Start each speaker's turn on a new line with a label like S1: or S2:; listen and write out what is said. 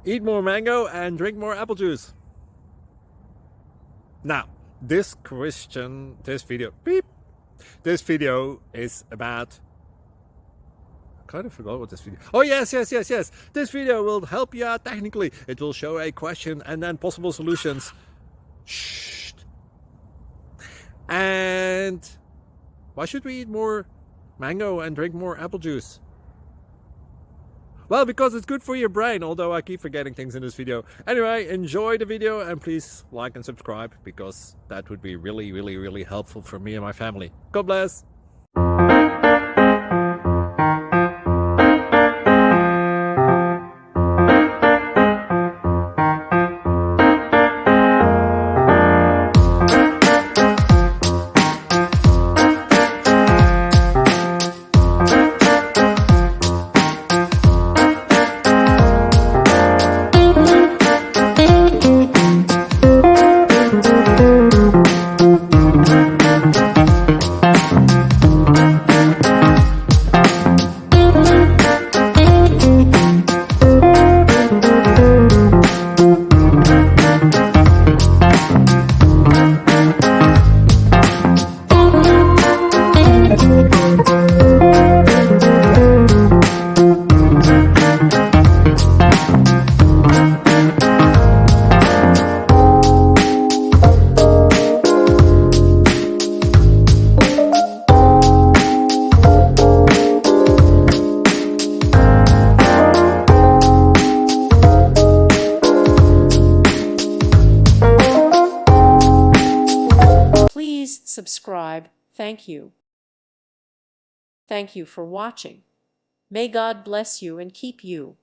S1: Eat more mango and drink more apple juice. Now, this video is about, I kind of forgot what this video. Oh yes. This video will help you out technically. It will show a question and then possible solutions. Shh. And why should we eat more mango and drink more apple juice? Well, because it's good for your brain, although I keep forgetting things in this video. Anyway, enjoy the video and please like and subscribe, because that would be really helpful for me and my family. God bless!
S2: Please subscribe. Thank you. Thank you for watching. May God bless you and keep you.